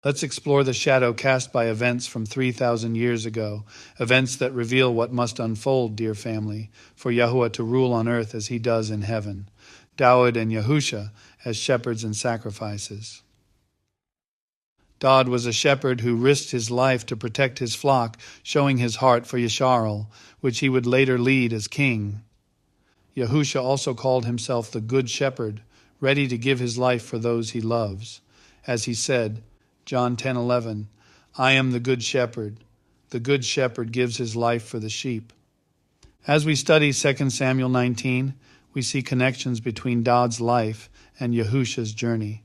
Let's explore the shadow cast by events from 3,000 years ago, events that reveal what must unfold, dear family, for Yahuah to rule on earth as he does in heaven. Daud and Yahusha as shepherds and sacrifices. Daud was a shepherd who risked his life to protect his flock, showing his heart for Yisrael, which he would later lead as king. Yahusha also called himself the Good Shepherd, ready to give his life for those he loves. As he said, John 10:11, I am the Good Shepherd. The Good Shepherd gives his life for the sheep. As we study 2 Samuel 19, we see connections between Daud's life and Yahusha's journey.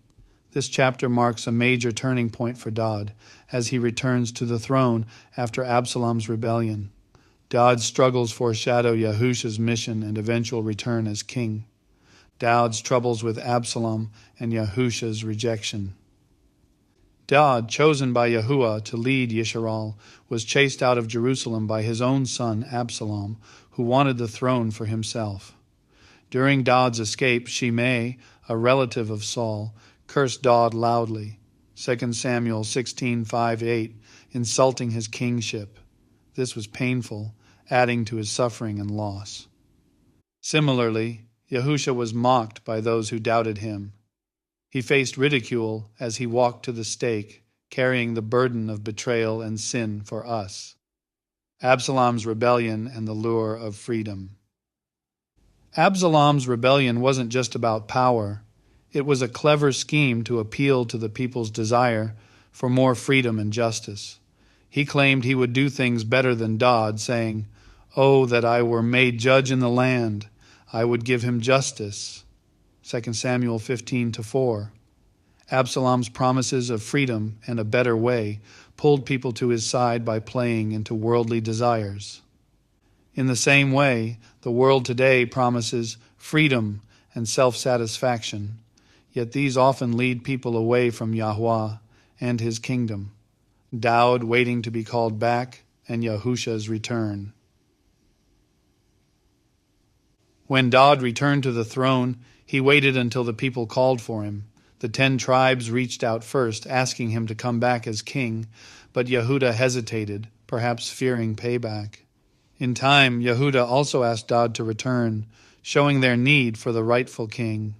This chapter marks a major turning point for Daud as he returns to the throne after Absalom's rebellion. Daud's struggles foreshadow Yahusha's mission and eventual return as king. Daud's troubles with Absalom and Yahusha's rejection. Daud, chosen by Yahuah to lead Yisrael, was chased out of Jerusalem by his own son Absalom, who wanted the throne for himself. During Daud's escape, Shimei, a relative of Saul, cursed Daud loudly, 2 Samuel 16:5-8, insulting his kingship. This was painful, adding to his suffering and loss. Similarly, Yahusha was mocked by those who doubted him. He faced ridicule as he walked to the stake, carrying the burden of betrayal and sin for us. Absalom's rebellion and the lure of freedom. Absalom's rebellion wasn't just about power. It was a clever scheme to appeal to the people's desire for more freedom and justice. He claimed he would do things better than Daud, saying, "Oh, that I were made judge in the land! I would give him justice." 2 Samuel 15:4. Absalom's promises of freedom and a better way pulled people to his side by playing into worldly desires. In the same way, the world today promises freedom and self-satisfaction, yet these often lead people away from Yahuah and his kingdom. Daud waiting to be called back, and Yahusha's return. When Daud returned to the throne, he waited until the people called for him. The 10 tribes reached out first, asking him to come back as king, but Yehudah hesitated, perhaps fearing payback. In time, Yehudah also asked Daud to return, showing their need for the rightful king.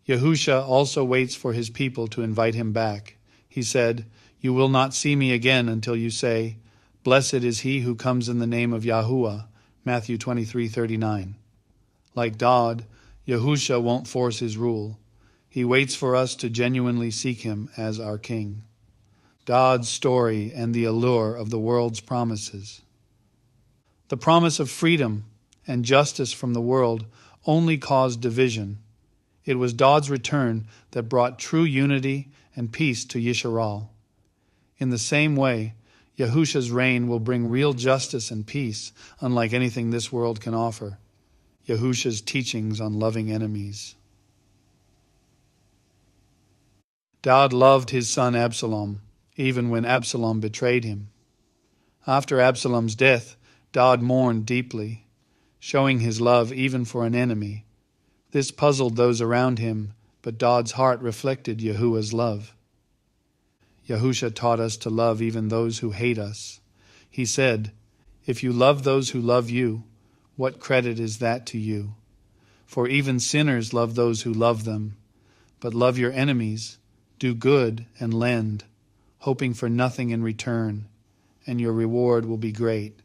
Yahusha also waits for his people to invite him back. He said, "You will not see me again until you say, 'Blessed is he who comes in the name of Yahuah,'" Matthew 23:39. Like Daud, Yahusha won't force his rule. He waits for us to genuinely seek him as our king. Daud's story and the allure of the world's promises. The promise of freedom and justice from the world only caused division. It was Daud's return that brought true unity and peace to Yisrael. In the same way, Yahusha's reign will bring real justice and peace, unlike anything this world can offer. Yahusha's teachings on loving enemies. Daud loved his son Absalom, even when Absalom betrayed him. After Absalom's death, Daud mourned deeply, showing his love even for an enemy. This puzzled those around him, but Daud's heart reflected Yahuah's love. Yahusha taught us to love even those who hate us. He said, "If you love those who love you, what credit is that to you? For even sinners love those who love them. But love your enemies, do good and lend, hoping for nothing in return, and your reward will be great,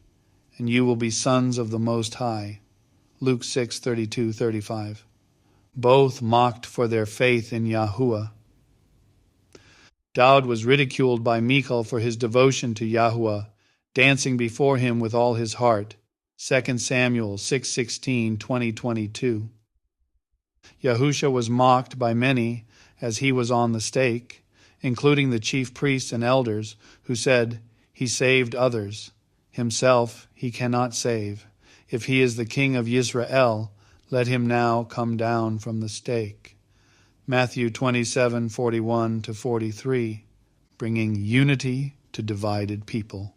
and you will be sons of the Most High." Luke 6:32-35. Both mocked for their faith in Yahuah. Daud was ridiculed by Michal for his devotion to Yahuah, dancing before him with all his heart. 2 Samuel 6:16, 20-22. Yahusha was mocked by many as he was on the stake, including the chief priests and elders, who said, "He saved others. Himself he cannot save. If he is the king of Yisrael, let him now come down from the stake." Matthew 27:41-43, bringing unity to divided people.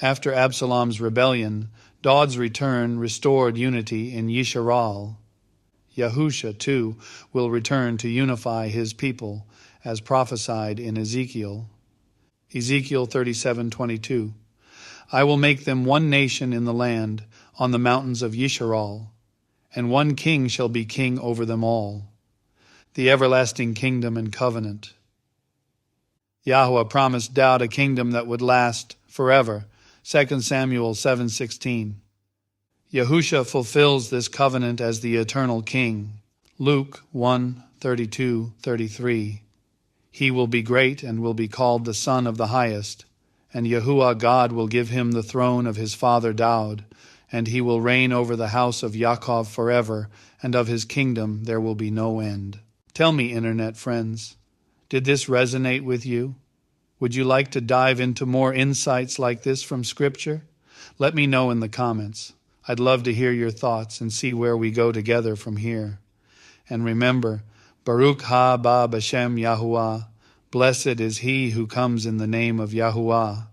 After Absalom's rebellion, Daud's return restored unity in Yisrael. Yahusha, too, will return to unify his people as prophesied in Ezekiel. Ezekiel 37:22. I will make them one nation in the land, on the mountains of Yisharal, and one king shall be king over them all. The everlasting kingdom and covenant. Yahuah promised Daud a kingdom that would last forever. 2 Samuel 7:16. Yahusha fulfills this covenant as the eternal king. Luke 1:32-33. He will be great and will be called the Son of the Highest, and Yahuah God will give him the throne of his father Daud, and he will reign over the house of Yaakov forever, and of his kingdom there will be no end. Tell me, Internet friends, did this resonate with you? Would you like to dive into more insights like this from Scripture? Let me know in the comments. I'd love to hear your thoughts and see where we go together from here. And remember, Baruk haba Bashem Yahuah, blessed is he who comes in the name of Yahuah.